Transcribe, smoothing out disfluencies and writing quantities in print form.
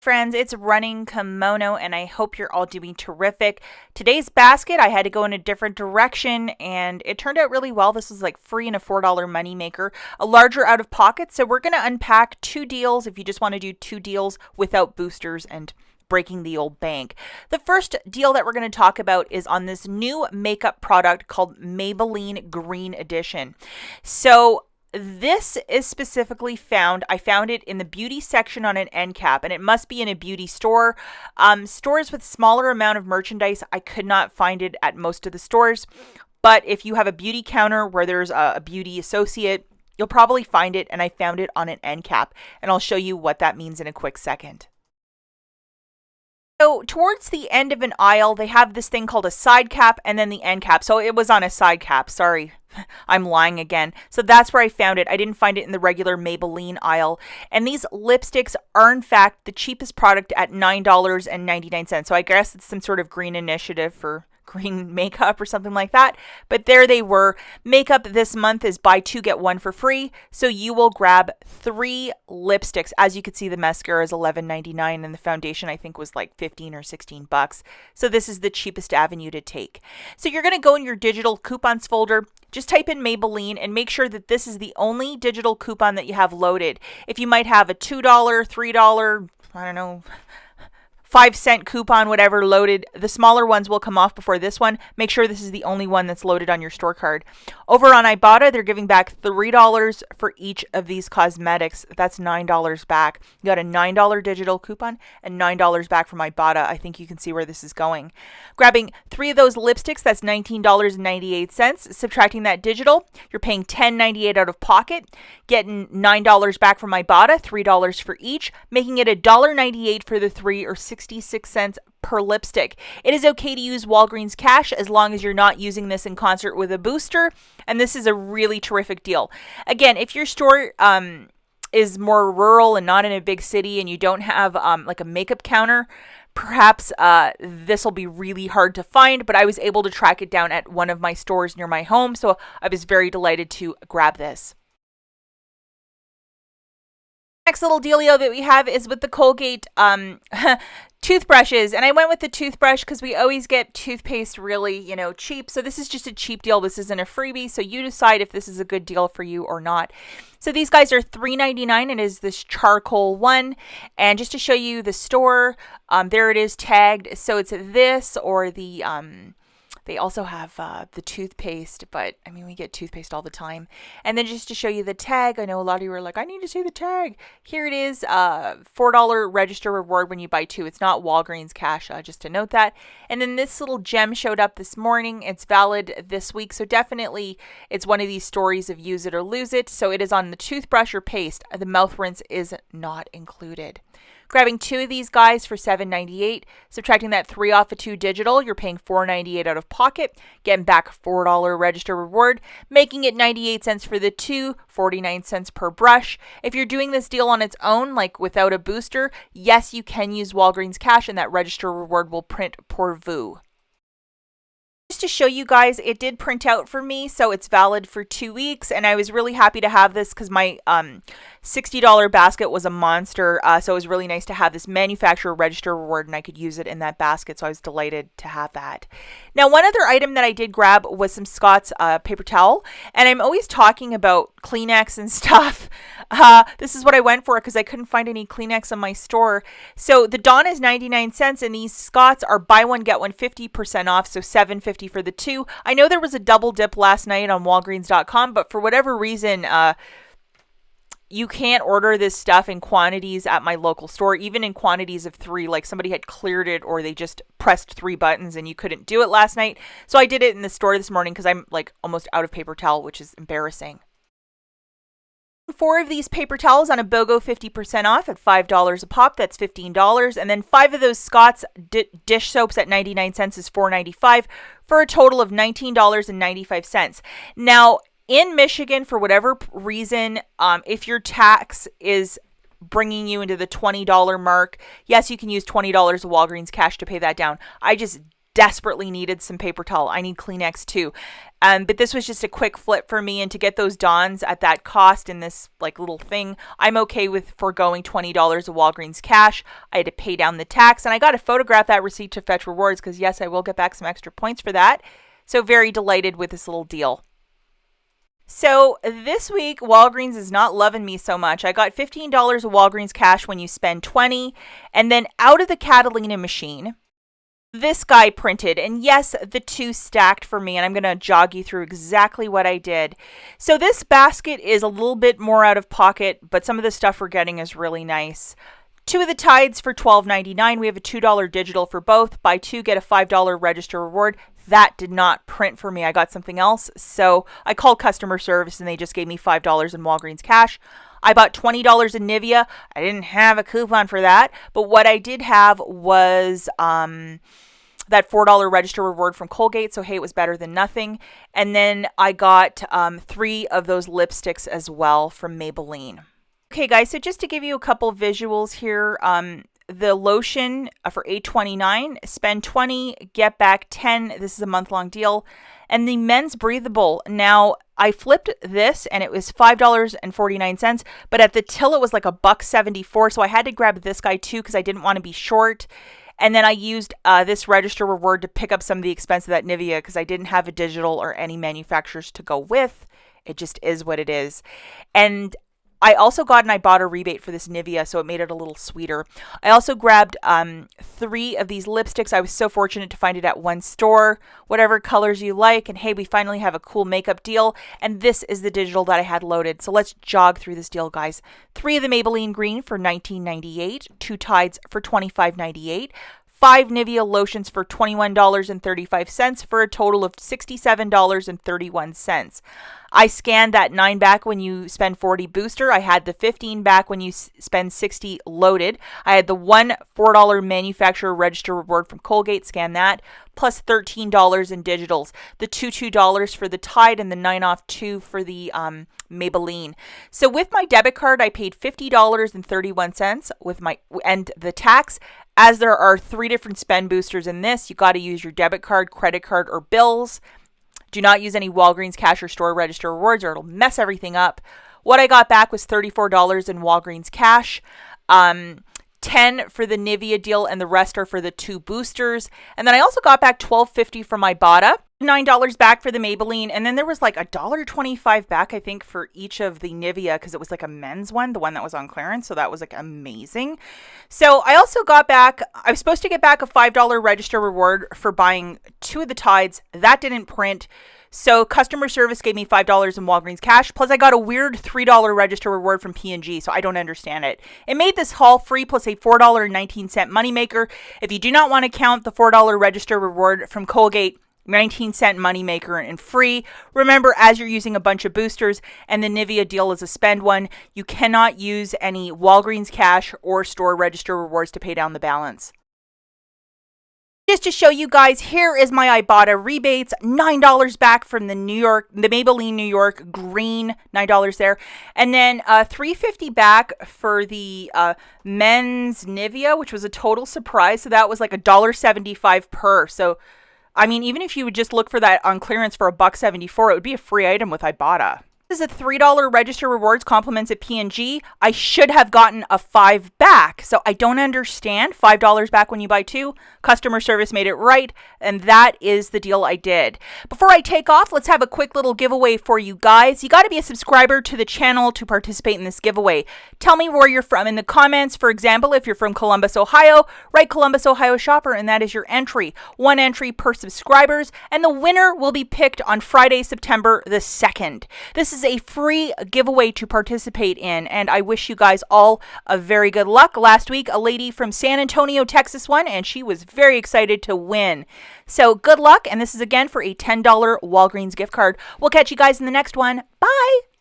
Friends, it's Running Kimono, and I hope you're all doing terrific. Today's basket, I had to go in a different direction, and it turned out really well. This was like free and a $4 moneymaker, a larger out of pocket. So we're going to unpack two deals if you just want to do two deals without boosters and breaking the old bank. The first deal that we're going to talk about is on this new makeup product called Maybelline Green Edition. So this is specifically I found it in the beauty section on an end cap, and it must be in a beauty store. Stores with smaller amount of merchandise, I could not find it at most of the stores. But if you have a beauty counter where there's a beauty associate, you'll probably find it, and I found it on an end cap. And I'll show you what that means in a quick second. So towards the end of an aisle, they have this thing called a side cap and then the end cap. So it was on a side cap. Sorry, I'm lying again. So that's where I found it. I didn't find it in the regular Maybelline aisle. And these lipsticks are, in fact, the cheapest product at $9.99. So I guess it's some sort of green initiative for green makeup or something like that. But there they were. Makeup this month is buy two, get one for free. So you will grab 3 lipsticks. As you can see, the mascara is $11.99 and the foundation I think was like 15 or 16 bucks. So this is the cheapest avenue to take. So you're going to go in your digital coupons folder, just type in Maybelline and make sure that this is the only digital coupon that you have loaded. If you might have a $2, $3, I don't know, 5-cent coupon, whatever, loaded, the smaller ones will come off before this one. Make sure this is the only one that's loaded on your store card. Over on IBOTTA, they're giving back $3 for each of these cosmetics. That's $9 back. You got a $9 digital coupon and $9 back from IBOTTA. I think you can see where this is going. Grabbing 3 of those lipsticks, that's $19.98. Subtracting that digital, you're paying $10.98 out of pocket, getting $9 back from IBOTTA, $3 for each, making it $1.98 for the 3 or 66 cents per lipstick. It is okay to use Walgreens cash as long as you're not using this in concert with a booster, and this is a really terrific deal. Again, if your store is more rural and not in a big city and you don't have like a makeup counter, perhaps this will be really hard to find, but I was able to track it down at one of my stores near my home, so I was very delighted to grab this. Next little dealio that we have is with the Colgate toothbrushes, and I went with the toothbrush because we always get toothpaste really, cheap. So this is just a cheap deal. This isn't a freebie, so you decide if this is a good deal for you or not. So these guys are $3.99 and is this charcoal one. And just to show you the store, there it is tagged. So it's this or the they also have the toothpaste, but I mean, we get toothpaste all the time. And then just to show you the tag, I know a lot of you are like, I need to see the tag. Here it is, $4 register reward when you buy 2. It's not Walgreens cash, just to note that. And then this little gem showed up this morning. It's valid this week, so definitely it's one of these stories of use it or lose it. So it is on the toothbrush or paste. The mouth rinse is not included. Grabbing 2 of these guys for $7.98, subtracting that 3 off of 2 digital, you're paying $4.98 out of pocket, getting back $4 register reward, making it 98 cents for the 2, 49 cents per brush. If you're doing this deal on its own, like without a booster, yes, you can use Walgreens cash and that register reward will print pour vous. Just to show you guys, it did print out for me, so it's valid for 2 weeks, and I was really happy to have this because my $60 basket was a monster, so it was really nice to have this manufacturer register reward, and I could use it in that basket, so I was delighted to have that. Now, one other item that I did grab was some Scott's paper towel, and I'm always talking about Kleenex and stuff. This is what I went for because I couldn't find any Kleenex in my store. So the Dawn is 99 cents, and these Scott's are buy one, get one 50% off, so $7.50 for the 2. I know there was a double dip last night on Walgreens.com, but for whatever reason, you can't order this stuff in quantities at my local store, even in quantities of 3. Like somebody had cleared it or they just pressed 3 buttons and you couldn't do it last night. So I did it in the store this morning because I'm like almost out of paper towel, which is embarrassing. 4 of these paper towels on a BOGO 50% off at $5 a pop. That's $15. And then 5 of those Scott's dish soaps at 99 cents is $4.95 for a total of $19.95. Now, in Michigan, for whatever reason, if your tax is bringing you into the $20 mark, yes, you can use $20 of Walgreens cash to pay that down. I just desperately needed some paper towel. I need Kleenex too. But this was just a quick flip for me, and to get those Dawns at that cost in this like little thing, I'm okay with foregoing $20 of Walgreens cash. I had to pay down the tax, and I got to photograph that receipt to fetch rewards because yes, I will get back some extra points for that. So very delighted with this little deal. So this week, Walgreens is not loving me so much. I got $15 of Walgreens cash when you spend $20, and then out of the Catalina machine, this guy printed, and yes, the two stacked for me, and I'm going to jog you through exactly what I did. So this basket is a little bit more out of pocket, but some of the stuff we're getting is really nice. 2 of the Tides for $12.99. We have a $2 digital for both. Buy 2, get a $5 register reward. That did not print for me. I got something else. So I called customer service and they just gave me $5 in Walgreens cash. I bought $20 in NIVEA. I didn't have a coupon for that. But what I did have was that $4 register reward from Colgate. So, hey, it was better than nothing. And then I got 3 of those lipsticks as well from Maybelline. Okay, guys, so just to give you a couple visuals here, the lotion for $8.29, spend $20, get back $10. This is a month-long deal. And the men's breathable, now I flipped this and it was $5.49, but at the till it was like $1.74, so I had to grab this guy too because I didn't want to be short. And then I used this register reward to pick up some of the expense of that NIVEA because I didn't have a digital or any manufacturers to go with. It just is what it is. And I also got an IBOTTA rebate for this NIVEA, so it made it a little sweeter. I also grabbed 3 of these lipsticks. I was so fortunate to find it at one store, whatever colors you like. And hey, we finally have a cool makeup deal. And this is the digital that I had loaded. So let's jog through this deal, guys. 3 of the Maybelline Green for $19.98. 2 Tides for $25.98. 5 NIVEA lotions for $21.35 for a total of $67.31. I scanned that 9 back when you spend 40 booster. I had the 15 back when you spend 60 loaded. I had the $1 $4 manufacturer register reward from Colgate, scan that, plus $13 in digitals. The $2 for the Tide and the 9 off 2 for the Maybelline. So with my debit card, I paid $50.31 with my and the tax. As there are 3 different spend boosters in this, you got to use your debit card, credit card, or bills. Do not use any Walgreens cash or store register rewards or it'll mess everything up. What I got back was $34 in Walgreens cash, 10 for the NIVEA deal, and the rest are for the 2 boosters. And then I also got back $12.50 from IBOTTA, $9 back for the Maybelline, and then there was like $1.25 back, I think, for each of the NIVEA because it was like a men's one, the one that was on clearance, so that was like amazing. So I also got back, I was supposed to get back a $5 register reward for buying 2 of the Tides. That didn't print. So customer service gave me $5 in Walgreens cash, plus I got a weird $3 register reward from P&G, so I don't understand it. It made this haul free plus a $4.19 moneymaker. If you do not want to count the $4 register reward from Colgate, 19-cent moneymaker and free. Remember, as you're using a bunch of boosters and the NIVEA deal is a spend one, you cannot use any Walgreens cash or store register rewards to pay down the balance. Just to show you guys, here is my IBOTTA rebates. $9 back from the Maybelline New York green, $9 there. And then $3.50 back for the men's NIVEA, which was a total surprise. So that was like $1.75 per. So, I mean, even if you would just look for that on clearance for $1.74, it would be a free item with IBOTTA. This is a $3 register rewards compliments at P&G. I should have gotten a $5 back. So I don't understand. $5 back when you buy 2. Customer service made it right. And that is the deal I did. Before I take off, let's have a quick little giveaway for you guys. You got to be a subscriber to the channel to participate in this giveaway. Tell me where you're from in the comments. For example, if you're from Columbus, Ohio, write Columbus, Ohio shopper, and that is your entry. 1 entry per subscribers. And the winner will be picked on Friday, September the 2nd. This is a free giveaway to participate in, and I wish you guys all a very good luck. Last week, a lady from San Antonio, Texas won, and she was very excited to win. So good luck, and this is again for a $10 Walgreens gift card. We'll catch you guys in the next one. Bye!